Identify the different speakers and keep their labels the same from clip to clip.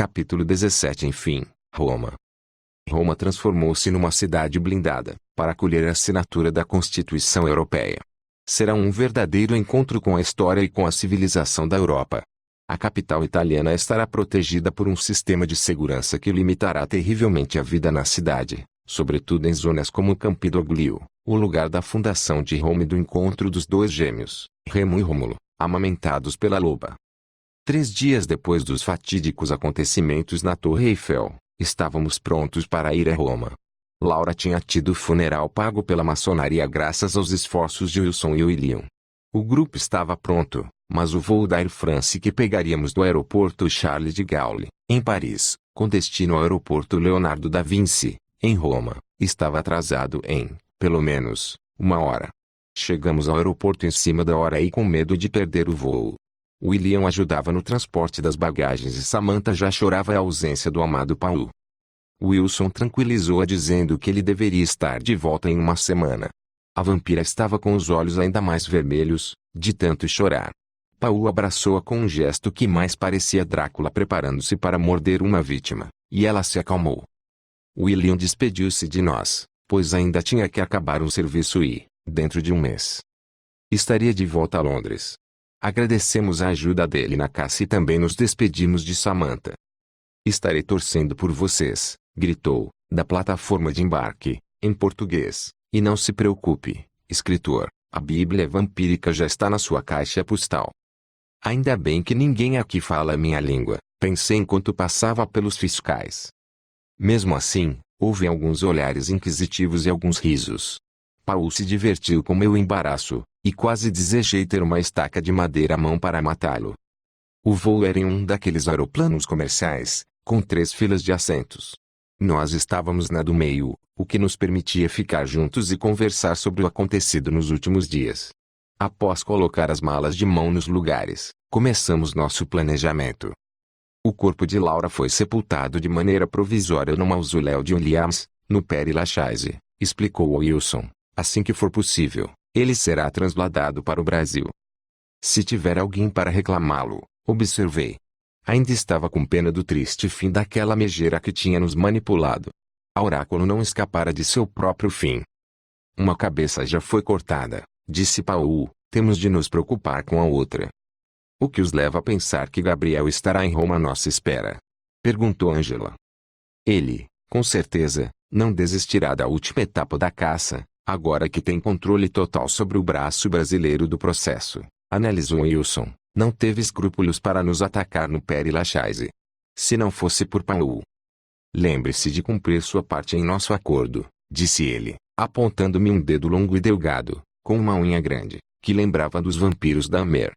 Speaker 1: Capítulo 17. Enfim, Roma. Roma transformou-se numa cidade blindada, para acolher a assinatura da Constituição Europeia. Será um verdadeiro encontro com a história e com a civilização da Europa. A capital italiana estará protegida por um sistema de segurança que limitará terrivelmente a vida na cidade, sobretudo em zonas como Campidoglio, o lugar da fundação de Roma e do encontro dos dois gêmeos, Remo e Rômulo, amamentados pela loba. 3 dias depois dos fatídicos acontecimentos na Torre Eiffel, estávamos prontos para ir a Roma. Laura tinha tido o funeral pago pela maçonaria graças aos esforços de Wilson e William. O grupo estava pronto, mas o voo da Air France que pegaríamos do aeroporto Charles de Gaulle, em Paris, com destino ao aeroporto Leonardo da Vinci, em Roma, estava atrasado em, pelo menos, 1 hora. Chegamos ao aeroporto em cima da hora e com medo de perder o voo. William ajudava no transporte das bagagens e Samantha já chorava a ausência do amado Paul. Wilson tranquilizou-a dizendo que ele deveria estar de volta em 1 semana. A vampira estava com os olhos ainda mais vermelhos, de tanto chorar. Paul abraçou-a com um gesto que mais parecia Drácula preparando-se para morder uma vítima, e ela se acalmou. William despediu-se de nós, pois ainda tinha que acabar um serviço e, dentro de 1 mês, estaria de volta a Londres. Agradecemos a ajuda dele na caça e também nos despedimos de Samantha. Estarei torcendo por vocês, gritou, da plataforma de embarque, em português, e não se preocupe, escritor, a Bíblia vampírica já está na sua caixa postal. Ainda bem que ninguém aqui fala a minha língua, pensei enquanto passava pelos fiscais. Mesmo assim, houve alguns olhares inquisitivos e alguns risos. Paul se divertiu com meu embaraço, e quase desejei ter uma estaca de madeira à mão para matá-lo. O voo era em um daqueles aeroplanos comerciais, com 3 filas de assentos. Nós estávamos na do meio, o que nos permitia ficar juntos e conversar sobre o acontecido nos últimos dias. Após colocar as malas de mão nos lugares, começamos nosso planejamento. O corpo de Laura foi sepultado de maneira provisória no mausoléu de Williams, no Père Lachaise, explicou Wilson. Assim que for possível, ele será trasladado para o Brasil. Se tiver alguém para reclamá-lo, observei. Ainda estava com pena do triste fim daquela megera que tinha nos manipulado. A Oráculo não escapara de seu próprio fim. Uma cabeça já foi cortada, disse Paul, temos de nos preocupar com a outra. O que os leva a pensar que Gabriel estará em Roma à nossa espera? Perguntou Angela. Ele, com certeza, não desistirá da última etapa da caça, agora que tem controle total sobre o braço brasileiro do processo, analisou Wilson. Não teve escrúpulos para nos atacar no Père Lachaise. Se não fosse por Paul. Lembre-se de cumprir sua parte em nosso acordo, disse ele, apontando-me um dedo longo e delgado, com uma unha grande, que lembrava dos vampiros da Amer.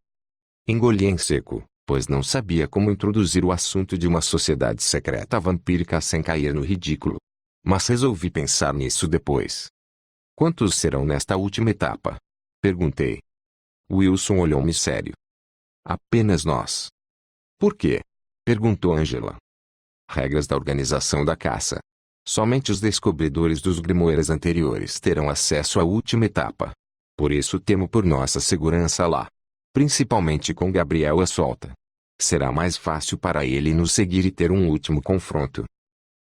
Speaker 1: Engoli em seco, pois não sabia como introduzir o assunto de uma sociedade secreta vampírica sem cair no ridículo. Mas resolvi pensar nisso depois. Quantos serão nesta última etapa? Perguntei. Wilson olhou-me sério. Apenas nós. Por quê? Perguntou Angela. Regras da organização da caça. Somente os descobridores dos grimoires anteriores terão acesso à última etapa. Por isso temo por nossa segurança lá. Principalmente com Gabriel à solta. Será mais fácil para ele nos seguir e ter um último confronto.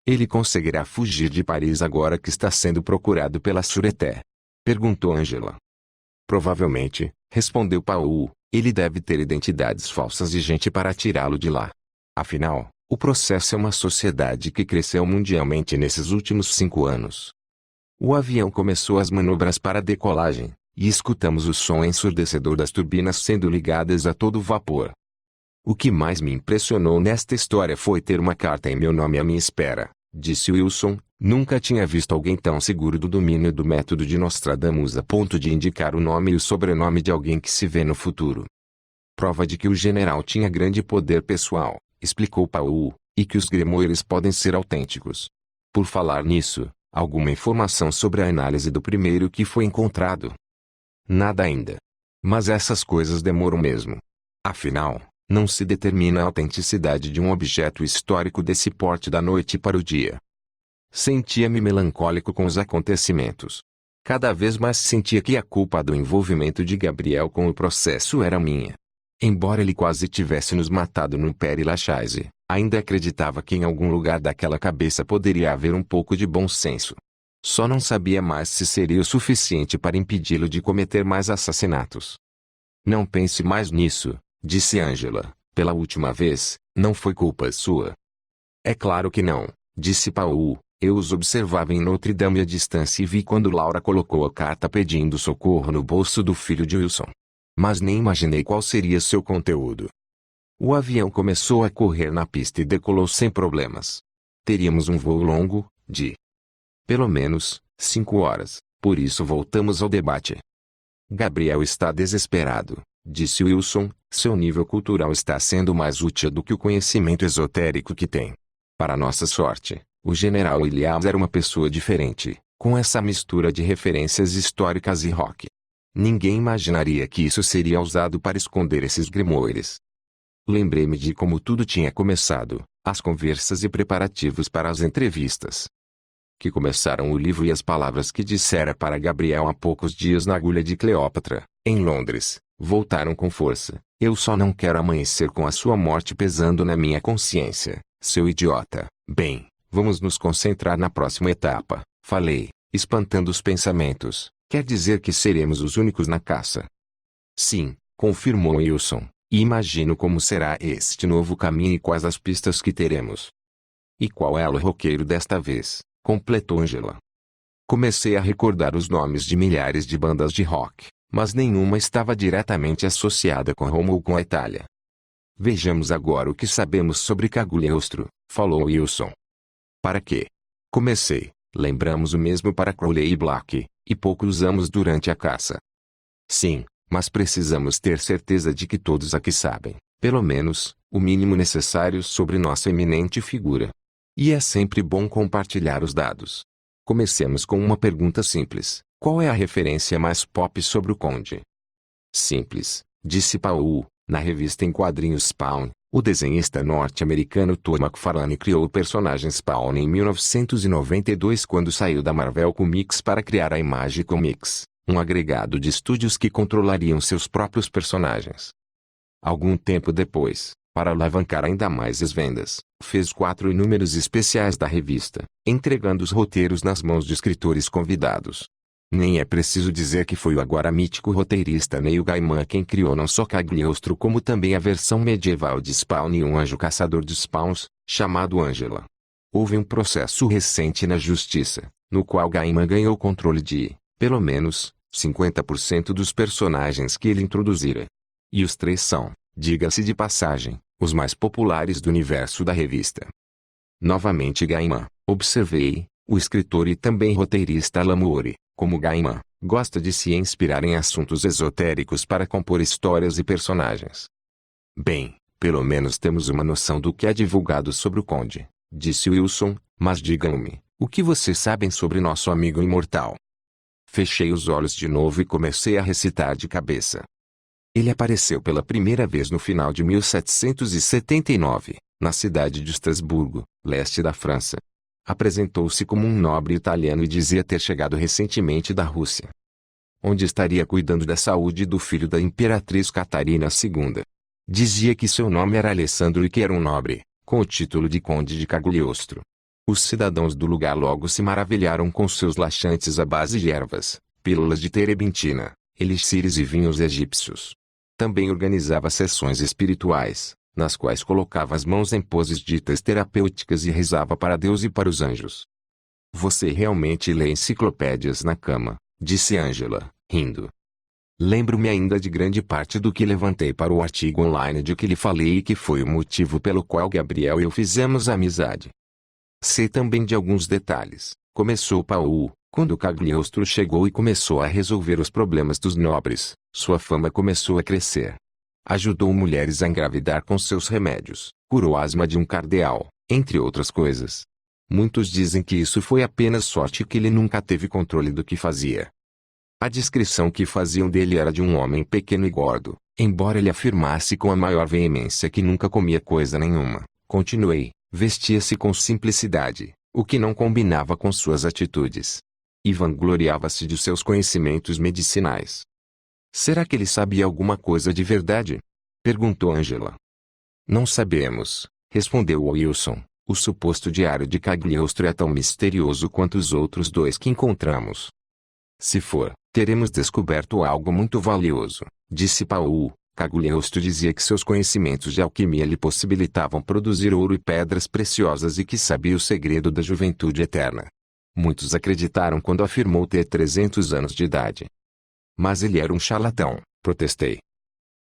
Speaker 1: Ele conseguirá fugir de Paris agora que está sendo procurado pela Sûreté? Perguntou Angela. Provavelmente, respondeu Paul. Ele deve ter identidades falsas de gente para tirá-lo de lá. Afinal, o processo é uma sociedade que cresceu mundialmente nesses últimos 5 anos. O avião começou as manobras para a decolagem, e escutamos o som ensurdecedor das turbinas sendo ligadas a todo vapor. O que mais me impressionou nesta história foi ter uma carta em meu nome à minha espera, disse Wilson. Nunca tinha visto alguém tão seguro do domínio do método de Nostradamus a ponto de indicar o nome e o sobrenome de alguém que se vê no futuro. Prova de que o general tinha grande poder pessoal, explicou Paul, e que os grimoires podem ser autênticos. Por falar nisso, alguma informação sobre a análise do primeiro que foi encontrado? Nada ainda. Mas essas coisas demoram mesmo. Afinal, não se determina a autenticidade de um objeto histórico desse porte da noite para o dia. Sentia-me melancólico com os acontecimentos. Cada vez mais sentia que a culpa do envolvimento de Gabriel com o processo era minha. Embora ele quase tivesse nos matado no Père Lachaise, ainda acreditava que em algum lugar daquela cabeça poderia haver um pouco de bom senso. Só não sabia mais se seria o suficiente para impedi-lo de cometer mais assassinatos. Não pense mais nisso, disse Angela. Pela última vez, não foi culpa sua. É claro que não, disse Paul. Eu os observava em Notre Dame à distância e vi quando Laura colocou a carta pedindo socorro no bolso do filho de Wilson. Mas nem imaginei qual seria seu conteúdo. O avião começou a correr na pista e decolou sem problemas. Teríamos um voo longo, de pelo menos 5 horas, por isso voltamos ao debate. Gabriel está desesperado, disse Wilson, seu nível cultural está sendo mais útil do que o conhecimento esotérico que tem. Para nossa sorte, o general Williams era uma pessoa diferente, com essa mistura de referências históricas e rock. Ninguém imaginaria que isso seria usado para esconder esses grimoires. Lembrei-me de como tudo tinha começado, as conversas e preparativos para as entrevistas. Que começaram o livro e as palavras que dissera para Gabriel há poucos dias na agulha de Cleópatra, em Londres, voltaram com força. Eu só não quero amanhecer com a sua morte pesando na minha consciência, seu idiota. Bem, vamos nos concentrar na próxima etapa, falei, espantando os pensamentos. Quer dizer que seremos os únicos na caça? Sim, confirmou Wilson, e imagino como será este novo caminho e quais as pistas que teremos. E qual é o roqueiro desta vez? Completou Angela. Comecei a recordar os nomes de milhares de bandas de rock, mas nenhuma estava diretamente associada com Roma ou com a Itália. Vejamos agora o que sabemos sobre Cagliostro, falou Wilson. Para quê? Comecei. Lembramos o mesmo para Crowley e Black, e pouco usamos durante a caça. Sim, mas precisamos ter certeza de que todos aqui sabem, pelo menos, o mínimo necessário sobre nossa eminente figura. E é sempre bom compartilhar os dados. Comecemos com uma pergunta simples. Qual é a referência mais pop sobre o Conde? Simples, disse Paul. Na revista em quadrinhos Spawn, o desenhista norte-americano Todd McFarlane criou o personagem Spawn em 1992 quando saiu da Marvel Comics para criar a Image Comics, um agregado de estúdios que controlariam seus próprios personagens. Algum tempo depois, para alavancar ainda mais as vendas, fez 4 números especiais da revista, entregando os roteiros nas mãos de escritores convidados. Nem é preciso dizer que foi o agora mítico roteirista Neil Gaiman quem criou não só Cagliostro como também a versão medieval de Spawn e um anjo caçador de spawns, chamado Angela. Houve um processo recente na justiça, no qual Gaiman ganhou controle de, pelo menos, 50% dos personagens que ele introduzira. E os 3 são, diga-se de passagem, os mais populares do universo da revista. Novamente Gaiman, observei, o escritor e também roteirista Alan Moore, como Gaiman, gosta de se inspirar em assuntos esotéricos para compor histórias e personagens. Bem, pelo menos temos uma noção do que é divulgado sobre o Conde, disse Wilson, mas digam-me, o que vocês sabem sobre nosso amigo imortal? Fechei os olhos de novo e comecei a recitar de cabeça. Ele apareceu pela primeira vez no final de 1779, na cidade de Estrasburgo, leste da França. Apresentou-se como um nobre italiano e dizia ter chegado recentemente da Rússia, onde estaria cuidando da saúde do filho da imperatriz Catarina II. Dizia que seu nome era Alessandro e que era um nobre, com o título de Conde de Cagliostro. Os cidadãos do lugar logo se maravilharam com seus laxantes à base de ervas, pílulas de terebintina, elixires e vinhos egípcios. Também organizava sessões espirituais, nas quais colocava as mãos em poses ditas terapêuticas e rezava para Deus e para os anjos. Você realmente lê enciclopédias na cama, disse Angela, rindo. Lembro-me ainda de grande parte do que levantei para o artigo online de que lhe falei e que foi o motivo pelo qual Gabriel e eu fizemos amizade. Sei também de alguns detalhes, começou Paul, quando Cagliostro chegou e começou a resolver os problemas dos nobres, sua fama começou a crescer. Ajudou mulheres a engravidar com seus remédios, curou a asma de um cardeal, entre outras coisas. Muitos dizem que isso foi apenas sorte e que ele nunca teve controle do que fazia. A descrição que faziam dele era de um homem pequeno e gordo, embora ele afirmasse com a maior veemência que nunca comia coisa nenhuma. Continuei, vestia-se com simplicidade, o que não combinava com suas atitudes. E vangloriava-se de seus conhecimentos medicinais. Será que ele sabia alguma coisa de verdade? Perguntou Angela. Não sabemos, respondeu Wilson. O suposto diário de Cagliostro é tão misterioso quanto os outros dois que encontramos. Se for, teremos descoberto algo muito valioso, disse Paul. Cagliostro dizia que seus conhecimentos de alquimia lhe possibilitavam produzir ouro e pedras preciosas e que sabia o segredo da juventude eterna. Muitos acreditaram quando afirmou ter 300 anos de idade. Mas ele era um charlatão, protestei.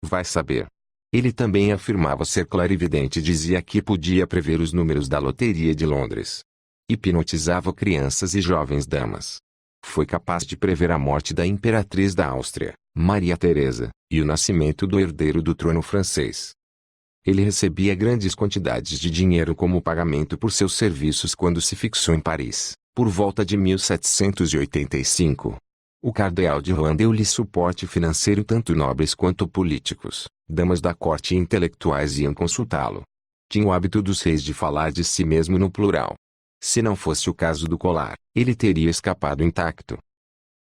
Speaker 1: Vai saber. Ele também afirmava ser clarividente e dizia que podia prever os números da loteria de Londres. Hipnotizava crianças e jovens damas. Foi capaz de prever a morte da imperatriz da Áustria, Maria Teresa, e o nascimento do herdeiro do trono francês. Ele recebia grandes quantidades de dinheiro como pagamento por seus serviços quando se fixou em Paris, por volta de 1785. O cardeal de Rohan deu-lhe suporte financeiro tanto nobres quanto políticos, damas da corte e intelectuais iam consultá-lo. Tinha o hábito dos reis de falar de si mesmo no plural. Se não fosse o caso do colar, ele teria escapado intacto.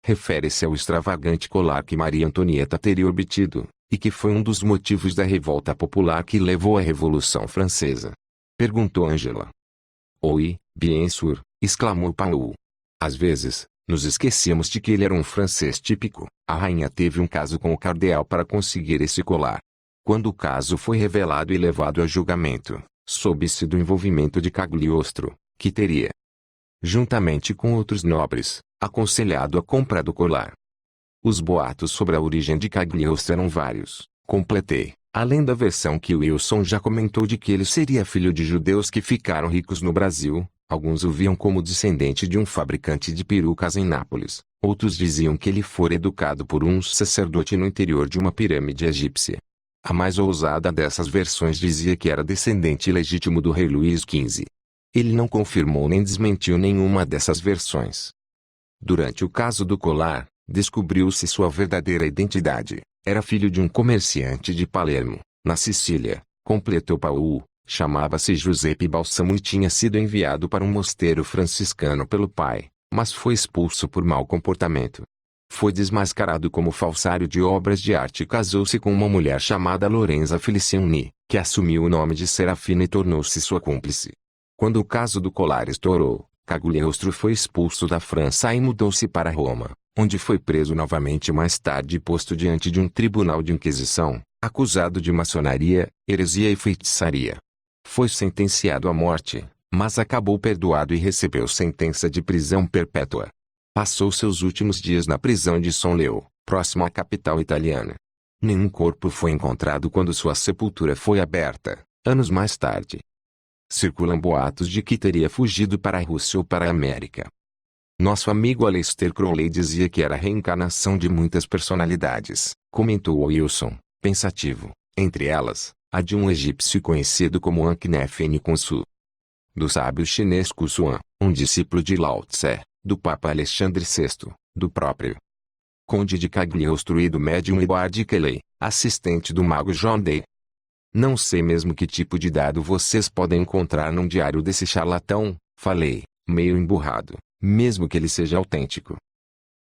Speaker 1: Refere-se ao extravagante colar que Maria Antonieta teria obtido, e que foi um dos motivos da revolta popular que levou à Revolução Francesa. Perguntou Angela. Oui, bien sûr, exclamou Paul. Às vezes, nos esquecíamos de que ele era um francês típico. A rainha teve um caso com o cardeal para conseguir esse colar. Quando o caso foi revelado e levado a julgamento, soube-se do envolvimento de Cagliostro, que teria, juntamente com outros nobres, aconselhado a compra do colar. Os boatos sobre a origem de Cagliostro eram vários, completei, além da versão que Wilson já comentou de que ele seria filho de judeus que ficaram ricos no Brasil. Alguns o viam como descendente de um fabricante de perucas em Nápoles. Outros diziam que ele fora educado por um sacerdote no interior de uma pirâmide egípcia. A mais ousada dessas versões dizia que era descendente legítimo do rei Luís XV. Ele não confirmou nem desmentiu nenhuma dessas versões. Durante o caso do colar, descobriu-se sua verdadeira identidade. Era filho de um comerciante de Palermo, na Sicília, completou Paul. Chamava-se Giuseppe Balsamo e tinha sido enviado para um mosteiro franciscano pelo pai, mas foi expulso por mau comportamento. Foi desmascarado como falsário de obras de arte e casou-se com uma mulher chamada Lorenza Feliciani, que assumiu o nome de Serafina e tornou-se sua cúmplice. Quando o caso do colar estourou, Cagliostro foi expulso da França e mudou-se para Roma, onde foi preso novamente mais tarde e posto diante de um tribunal de inquisição, acusado de maçonaria, heresia e feitiçaria. Foi sentenciado à morte, mas acabou perdoado e recebeu sentença de prisão perpétua. Passou seus últimos dias na prisão de São Leo, próximo à capital italiana. Nenhum corpo foi encontrado quando sua sepultura foi aberta, anos mais tarde. Circulam boatos de que teria fugido para a Rússia ou para a América. Nosso amigo Aleister Crowley dizia que era a reencarnação de muitas personalidades, comentou Wilson, pensativo, entre elas, a de um egípcio conhecido como Ankhnefene Khonsu. Do sábio chinês Kusuan, um discípulo de Lao Tse, do Papa Alexandre VI, do próprio Conde de Cagliostro e do médium Edward Kelly, assistente do mago John Dee. Não sei mesmo que tipo de dado vocês podem encontrar num diário desse charlatão, falei, meio emburrado, mesmo que ele seja autêntico.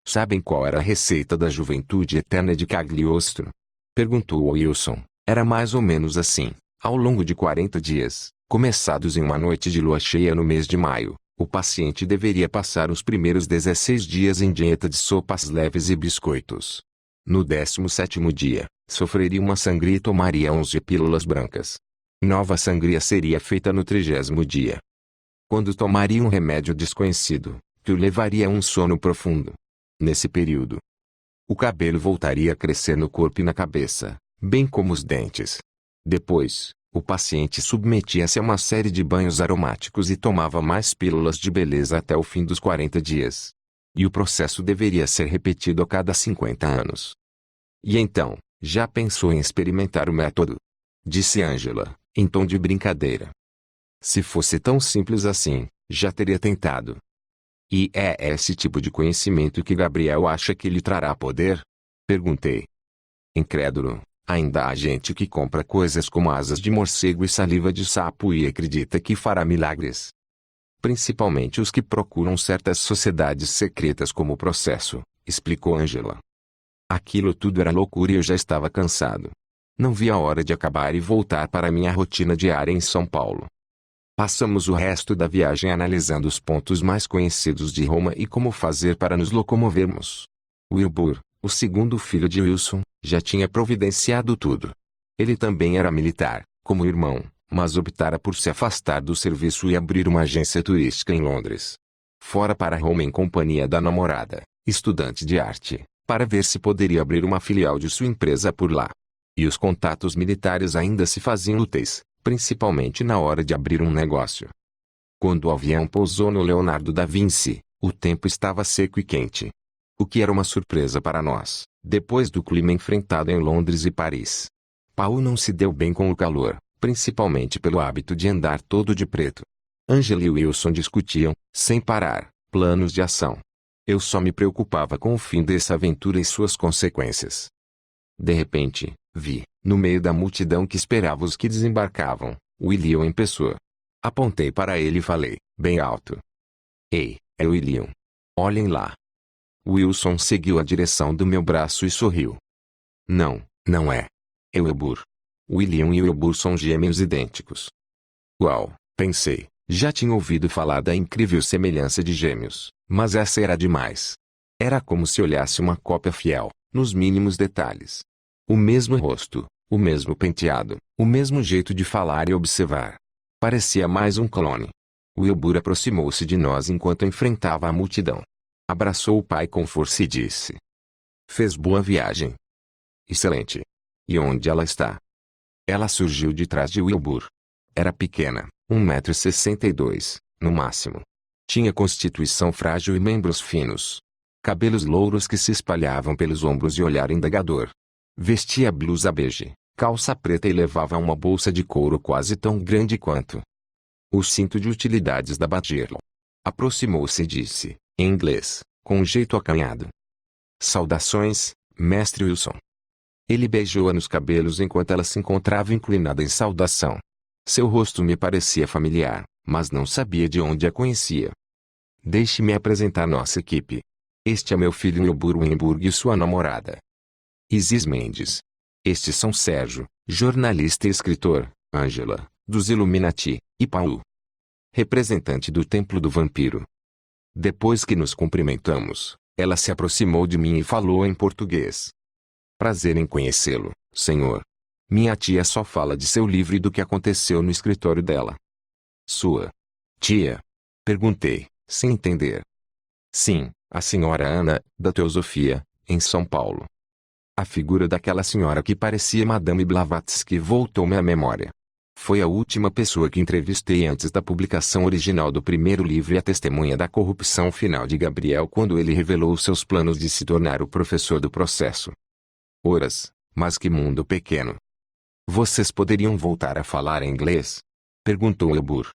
Speaker 1: Sabem qual era a receita da juventude eterna de Cagliostro? Perguntou Wilson. Era mais ou menos assim. Ao longo de 40 dias, começados em uma noite de lua cheia no mês de maio, o paciente deveria passar os primeiros 16 dias em dieta de sopas leves e biscoitos. No 17º dia, sofreria uma sangria e tomaria 11 pílulas brancas. Nova sangria seria feita no 30º dia. Quando tomaria um remédio desconhecido, que o levaria a um sono profundo. Nesse período, o cabelo voltaria a crescer no corpo e na cabeça, bem como os dentes. Depois, o paciente submetia-se a uma série de banhos aromáticos e tomava mais pílulas de beleza até o fim dos 40 dias. E o processo deveria ser repetido a cada 50 anos. E então, já pensou em experimentar o método? Disse Angela, em tom de brincadeira. Se fosse tão simples assim, já teria tentado. E é esse tipo de conhecimento que Gabriel acha que lhe trará poder? Perguntei. Incrédulo. Ainda há gente que compra coisas como asas de morcego e saliva de sapo e acredita que fará milagres. Principalmente os que procuram certas sociedades secretas como processo, explicou Angela. Aquilo tudo era loucura e eu já estava cansado. Não vi a hora de acabar e voltar para minha rotina diária em São Paulo. Passamos o resto da viagem analisando os pontos mais conhecidos de Roma e como fazer para nos locomovermos. Wilbur, o segundo filho de Wilson, já tinha providenciado tudo. Ele também era militar, como o irmão, mas optara por se afastar do serviço e abrir uma agência turística em Londres. Fora para Roma em companhia da namorada, estudante de arte, para ver se poderia abrir uma filial de sua empresa por lá. E os contatos militares ainda se faziam úteis, principalmente na hora de abrir um negócio. Quando o avião pousou no Leonardo da Vinci, o tempo estava seco e quente. O que era uma surpresa para nós, depois do clima enfrentado em Londres e Paris. Paul não se deu bem com o calor, principalmente pelo hábito de andar todo de preto. Angela e Wilson discutiam, sem parar, planos de ação. Eu só me preocupava com o fim dessa aventura e suas consequências. De repente, vi, no meio da multidão que esperava os que desembarcavam, William em pessoa. Apontei para ele e falei, bem alto. Ei, é William. Olhem lá. Wilson seguiu a direção do meu braço e sorriu. Não, não é. É Wilbur. William e Wilbur são gêmeos idênticos. Uau, pensei, já tinha ouvido falar da incrível semelhança de gêmeos, mas essa era demais. Era como se olhasse uma cópia fiel, nos mínimos detalhes. O mesmo rosto, o mesmo penteado, o mesmo jeito de falar e observar. Parecia mais um clone. Wilbur aproximou-se de nós enquanto enfrentava a multidão. Abraçou o pai com força e disse: Fez boa viagem. Excelente. E onde ela está? Ela surgiu de trás de Wilbur. Era pequena, 1,62 m, no máximo. Tinha constituição frágil e membros finos. Cabelos louros que se espalhavam pelos ombros e olhar indagador. Vestia blusa bege, calça preta e levava uma bolsa de couro quase tão grande quanto o cinto de utilidades da Badgerl. Aproximou-se e disse, em inglês, com um jeito acanhado: Saudações, mestre Wilson. Ele beijou-a nos cabelos enquanto ela se encontrava inclinada em saudação. Seu rosto me parecia familiar, mas não sabia de onde a conhecia. Deixe-me apresentar nossa equipe. Este é meu filho Wilbur Winburg e sua namorada, Isis Mendes. Estes são Sérgio, jornalista e escritor, Angela, dos Illuminati, e Paul, representante do Templo do Vampiro. Depois que nos cumprimentamos, ela se aproximou de mim e falou em português. Prazer em conhecê-lo, senhor. Minha tia só fala de seu livro e do que aconteceu no escritório dela. Sua tia? Perguntei, sem entender. Sim, a senhora Ana, da Teosofia, em São Paulo. A figura daquela senhora que parecia Madame Blavatsky voltou-me à memória. Foi a última pessoa que entrevistei antes da publicação original do primeiro livro e a testemunha da corrupção final de Gabriel quando ele revelou seus planos de se tornar o professor do processo. Horas, mas que mundo pequeno. Vocês poderiam voltar a falar em inglês? Perguntou Wilbur.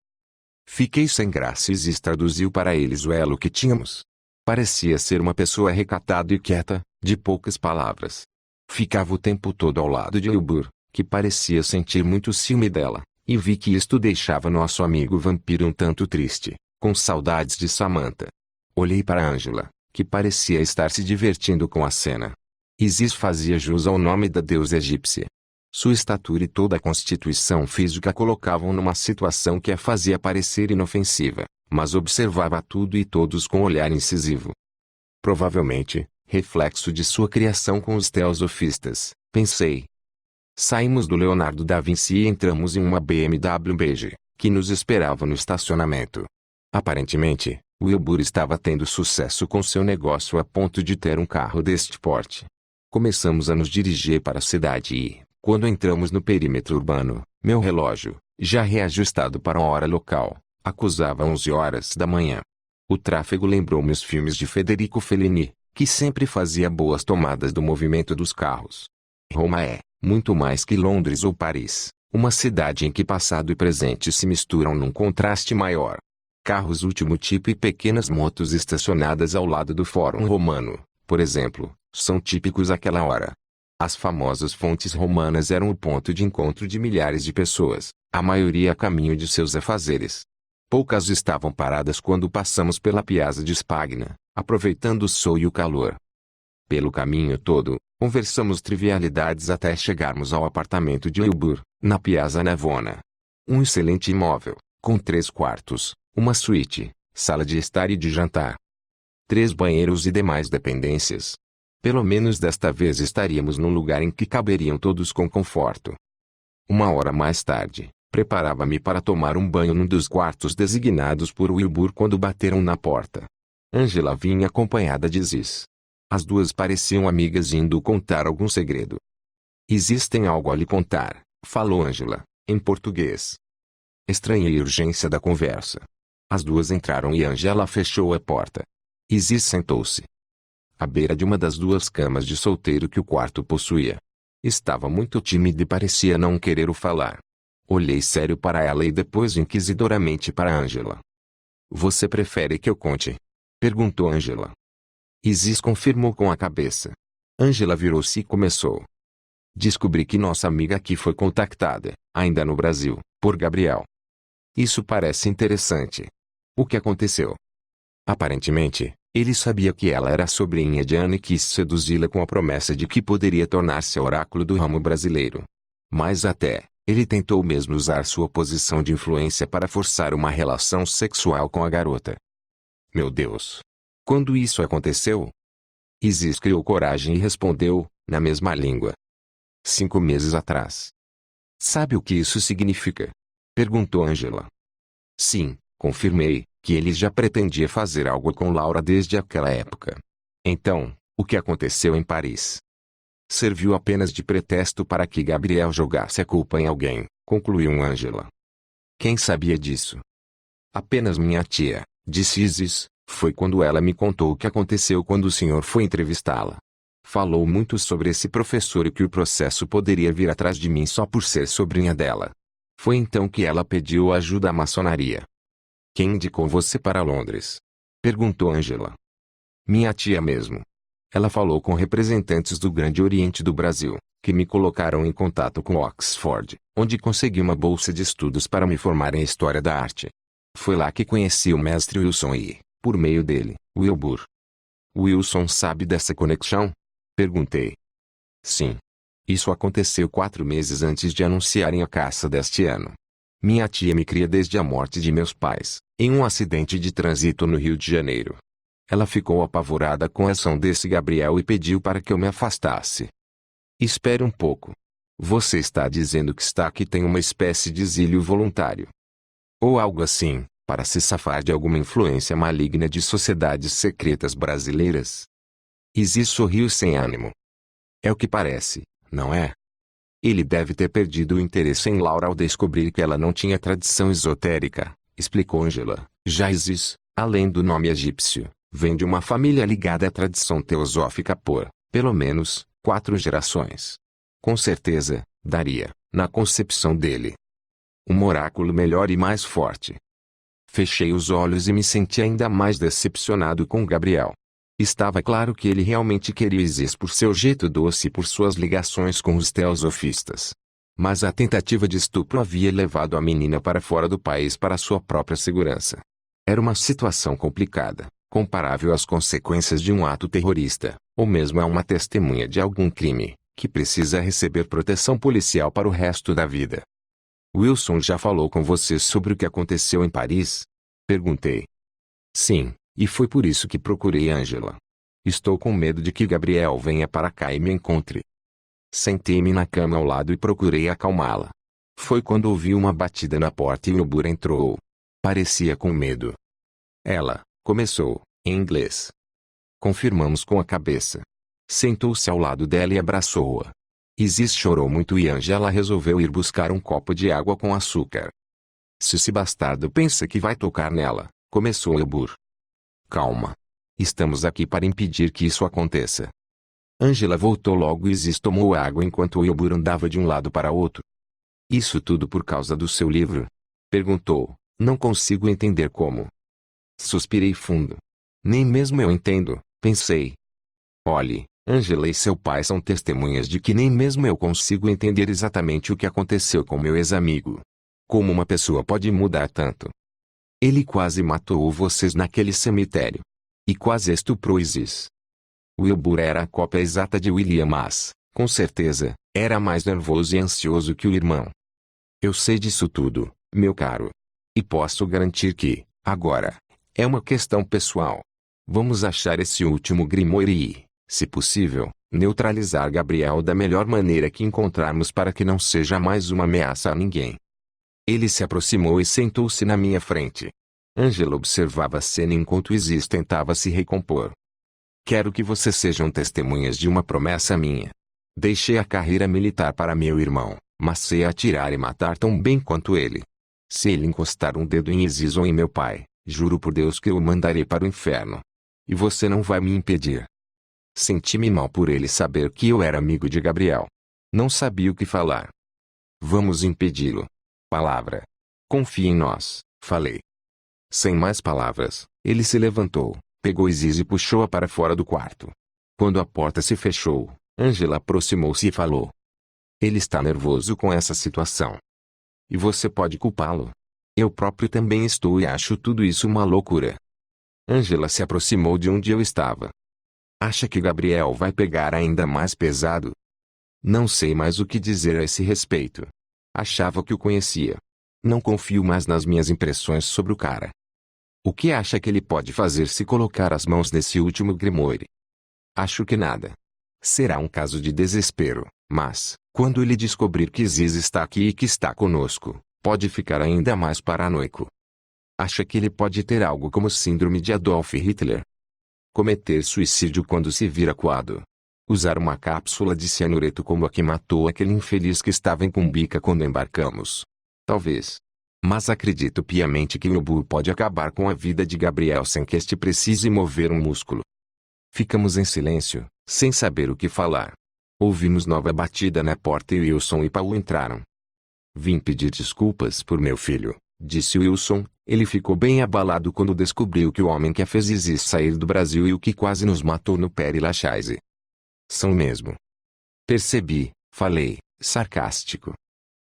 Speaker 1: Fiquei sem graça e Isis traduziu para eles o elo que tínhamos. Parecia ser uma pessoa recatada e quieta, de poucas palavras. Ficava o tempo todo ao lado de Wilbur, que parecia sentir muito ciúme dela, e vi que isto deixava nosso amigo vampiro um tanto triste, com saudades de Samantha. Olhei para Angela, que parecia estar se divertindo com a cena. Isis fazia jus ao nome da deusa egípcia. Sua estatura e toda a constituição física a colocavam numa situação que a fazia parecer inofensiva, mas observava tudo e todos com olhar incisivo. Provavelmente, reflexo de sua criação com os teosofistas, pensei. Saímos do Leonardo da Vinci e entramos em uma BMW bege, que nos esperava no estacionamento. Aparentemente, Wilbur estava tendo sucesso com seu negócio a ponto de ter um carro deste porte. Começamos a nos dirigir para a cidade e, quando entramos no perímetro urbano, meu relógio, já reajustado para a hora local, acusava 11 horas da manhã. O tráfego lembrou-me os filmes de Federico Fellini, que sempre fazia boas tomadas do movimento dos carros. Roma é, muito mais que Londres ou Paris, uma cidade em que passado e presente se misturam num contraste maior. Carros último tipo e pequenas motos estacionadas ao lado do Fórum Romano, por exemplo, são típicos àquela hora. As famosas fontes romanas eram o ponto de encontro de milhares de pessoas, a maioria a caminho de seus afazeres. Poucas estavam paradas quando passamos pela Piazza di Spagna, aproveitando o sol e o calor. Pelo caminho todo, Conversamos trivialidades até chegarmos ao apartamento de Wilbur, na Piazza Navona. Um excelente imóvel, com 3 quartos, uma suíte, sala de estar e de jantar, 3 banheiros e demais dependências. Pelo menos desta vez estaríamos num lugar em que caberiam todos com conforto. 1 hora mais tarde, preparava-me para tomar um banho num dos quartos designados por Wilbur quando bateram na porta. Angela vinha acompanhada de Ziz. As duas pareciam amigas indo contar algum segredo. "Existem algo a lhe contar", falou Angela, em português. Estranhei a urgência da conversa. As duas entraram e Angela fechou a porta. Ziz sentou-se à beira de uma das 2 camas de solteiro que o quarto possuía. Estava muito tímida e parecia não querer o falar. Olhei sério para ela e depois inquisidoramente para Angela. "Você prefere que eu conte?" perguntou Angela. Ziz confirmou com a cabeça. Angela virou-se e começou. "Descobri que nossa amiga aqui foi contactada, ainda no Brasil, por Gabriel. Isso parece interessante. O que aconteceu?" "Aparentemente, ele sabia que ela era a sobrinha de Ana e quis seduzi-la com a promessa de que poderia tornar-se oráculo do ramo brasileiro. Mas ele tentou mesmo usar sua posição de influência para forçar uma relação sexual com a garota." "Meu Deus! Quando isso aconteceu?" Ziz criou coragem e respondeu, na mesma língua. 5 meses atrás." "Sabe o que isso significa?" perguntou Angela. "Sim", confirmei, "que ele já pretendia fazer algo com Laura desde aquela época." "Então, o que aconteceu em Paris?" "Serviu apenas de pretexto para que Gabriel jogasse a culpa em alguém", concluiu Angela. "Quem sabia disso?" "Apenas minha tia", disse Ziz. "Foi quando ela me contou o que aconteceu quando o senhor foi entrevistá-la. Falou muito sobre esse professor e que o processo poderia vir atrás de mim só por ser sobrinha dela. Foi então que ela pediu ajuda à maçonaria." "Quem indicou você para Londres?" perguntou Angela. "Minha tia mesmo. Ela falou com representantes do Grande Oriente do Brasil, que me colocaram em contato com Oxford, onde consegui uma bolsa de estudos para me formar em História da Arte. Foi lá que conheci o mestre Wilson e, por meio dele, Wilbur." "Wilson sabe dessa conexão?" perguntei. "Sim. Isso aconteceu 4 meses antes de anunciarem a caça deste ano. Minha tia me cria desde a morte de meus pais, em um acidente de trânsito no Rio de Janeiro. Ela ficou apavorada com a ação desse Gabriel e pediu para que eu me afastasse." "Espere um pouco. Você está dizendo que está aqui tem uma espécie de exílio voluntário? Ou algo assim, para se safar de alguma influência maligna de sociedades secretas brasileiras?" Ziz sorriu sem ânimo. "É o que parece, não é? Ele deve ter perdido o interesse em Laura ao descobrir que ela não tinha tradição esotérica", explicou Angela. "Já Ziz, além do nome egípcio, vem de uma família ligada à tradição teosófica por, pelo menos, 4 gerações. Com certeza, daria, na concepção dele, um oráculo melhor e mais forte." Fechei os olhos e me senti ainda mais decepcionado com Gabriel. Estava claro que ele realmente queria Ziz por seu jeito doce e por suas ligações com os teosofistas. Mas a tentativa de estupro havia levado a menina para fora do país para sua própria segurança. Era uma situação complicada, comparável às consequências de um ato terrorista, ou mesmo a uma testemunha de algum crime, que precisa receber proteção policial para o resto da vida. "Wilson já falou com você sobre o que aconteceu em Paris?" perguntei. "Sim, e foi por isso que procurei Angela. Estou com medo de que Gabriel venha para cá e me encontre." Sentei-me na cama ao lado e procurei acalmá-la. Foi quando ouvi uma batida na porta e Wilbur entrou. Parecia com medo. "Ela", começou, em inglês. Confirmamos com a cabeça. Sentou-se ao lado dela e abraçou-a. Ziz chorou muito e Angela resolveu ir buscar um copo de água com açúcar. "Se esse bastardo pensa que vai tocar nela", começou Wilbur. "Calma. Estamos aqui para impedir que isso aconteça." Angela voltou logo e Ziz tomou água enquanto Wilbur andava de um lado para outro. "Isso tudo por causa do seu livro?" perguntou. "Não consigo entender como." Suspirei fundo. "Nem mesmo eu entendo", pensei. "Olhe, Angela e seu pai são testemunhas de que nem mesmo eu consigo entender exatamente o que aconteceu com meu ex-amigo. Como uma pessoa pode mudar tanto? Ele quase matou vocês naquele cemitério. E quase estuprou Ziz." Wilbur era a cópia exata de William, mas, com certeza, era mais nervoso e ansioso que o irmão. Eu sei disso tudo, meu caro. E posso garantir que, agora, é uma questão pessoal. Vamos achar esse último Grimoire e, se possível, neutralizar Gabriel da melhor maneira que encontrarmos para que não seja mais uma ameaça a ninguém. Ele se aproximou e sentou-se na minha frente. Angela observava a cena enquanto Isis tentava se recompor. Quero que vocês sejam testemunhas de uma promessa minha. Deixei a carreira militar para meu irmão, mas sei atirar e matar tão bem quanto ele. Se ele encostar um dedo em Isis ou em meu pai, juro por Deus que eu o mandarei para o inferno. E você não vai me impedir. Senti-me mal por ele saber que eu era amigo de Gabriel. Não sabia o que falar. Vamos impedi-lo. Palavra. Confie em nós, falei. Sem mais palavras, ele se levantou, pegou Isis e puxou-a para fora do quarto. Quando a porta se fechou, Angela aproximou-se e falou. Ele está nervoso com essa situação. E você pode culpá-lo. Eu próprio também estou e acho tudo isso uma loucura. Angela se aproximou de onde eu estava. Acha que Gabriel vai pegar ainda mais pesado? Não sei mais o que dizer a esse respeito. Achava que o conhecia. Não confio mais nas minhas impressões sobre o cara. O que acha que ele pode fazer se colocar as mãos nesse último Grimoire? Acho que nada. Será um caso de desespero, mas, quando ele descobrir que Isis está aqui e que está conosco, pode ficar ainda mais paranoico. Acha que ele pode ter algo como síndrome de Adolf Hitler? Cometer suicídio quando se vir acuado. Usar uma cápsula de cianureto como a que matou aquele infeliz que estava em Cumbica quando embarcamos. Talvez. Mas acredito piamente que Wilbur pode acabar com a vida de Gabriel sem que este precise mover um músculo. Ficamos em silêncio, sem saber o que falar. Ouvimos nova batida na porta e Wilson e Paul entraram. Vim pedir desculpas por meu filho, disse Wilson. Ele ficou bem abalado quando descobriu que o homem que a fez Isis sair do Brasil e o que quase nos matou no Père Lachaise. São mesmo. Percebi, falei, sarcástico.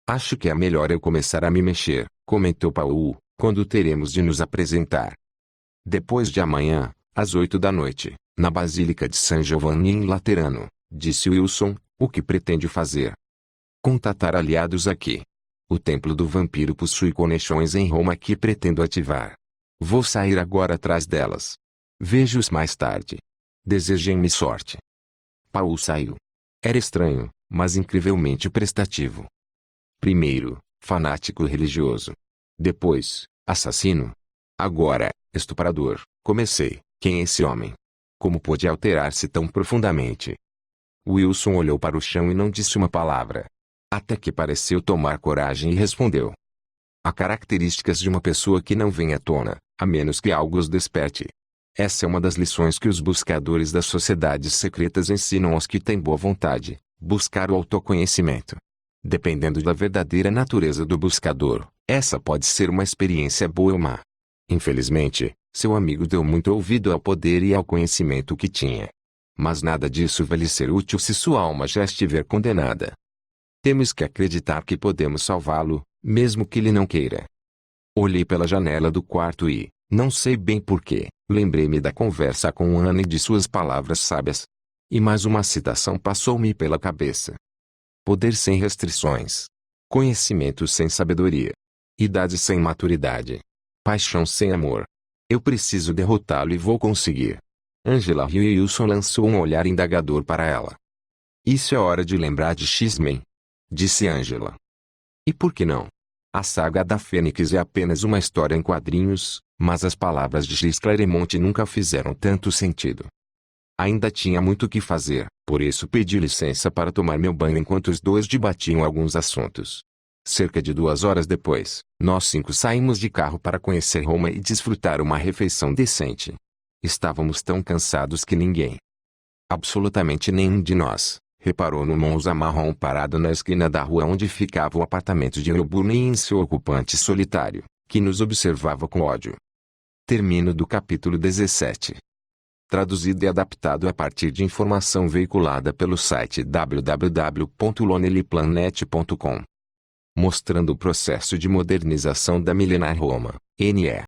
Speaker 1: Acho que é melhor eu começar a me mexer, comentou Paul, quando teremos de nos apresentar. Depois de amanhã, às 8 da noite, na Basílica de San Giovanni em Laterano, disse Wilson, o que pretende fazer? Contatar aliados aqui. O Templo do Vampiro possui conexões em Roma que pretendo ativar. Vou sair agora atrás delas. Vejo-os mais tarde. Desejem-me sorte. Paul saiu. Era estranho, mas incrivelmente prestativo. Primeiro, fanático religioso. Depois, assassino. Agora, estuprador. Comecei. Quem é esse homem? Como pôde alterar-se tão profundamente? Wilson olhou para o chão e não disse uma palavra. Até que pareceu tomar coragem e respondeu. Há características de uma pessoa que não vêm à tona, a menos que algo os desperte. Essa é uma das lições que os buscadores das sociedades secretas ensinam aos que têm boa vontade, buscar o autoconhecimento. Dependendo da verdadeira natureza do buscador, essa pode ser uma experiência boa ou má. Infelizmente, seu amigo deu muito ouvido ao poder e ao conhecimento que tinha. Mas nada disso vai lhe ser útil se sua alma já estiver condenada. Temos que acreditar que podemos salvá-lo, mesmo que ele não queira. Olhei pela janela do quarto e, não sei bem porquê, lembrei-me da conversa com Ana e de suas palavras sábias. E mais uma citação passou-me pela cabeça. Poder sem restrições. Conhecimento sem sabedoria. Idade sem maturidade. Paixão sem amor. Eu preciso derrotá-lo e vou conseguir. Angela riu e Wilson lançou um olhar indagador para ela. Isso é hora de lembrar de X-Men, disse Angela. E por que não? A saga da Fênix é apenas uma história em quadrinhos, mas as palavras de Gilles Claremont nunca fizeram tanto sentido. Ainda tinha muito o que fazer, por isso pedi licença para tomar meu banho enquanto os dois debatiam alguns assuntos. Cerca de 2 horas depois, nós 5 saímos de carro para conhecer Roma e desfrutar uma refeição decente. Estávamos tão cansados que ninguém, absolutamente nenhum de nós, reparou no Monza marrom parado na esquina da rua onde ficava o apartamento de Wilbur e em seu ocupante solitário, que nos observava com ódio. Termino do capítulo 17. Traduzido e adaptado a partir de informação veiculada pelo site www.lonelyplanet.com. Mostrando o processo de modernização da milenar Roma, N.E.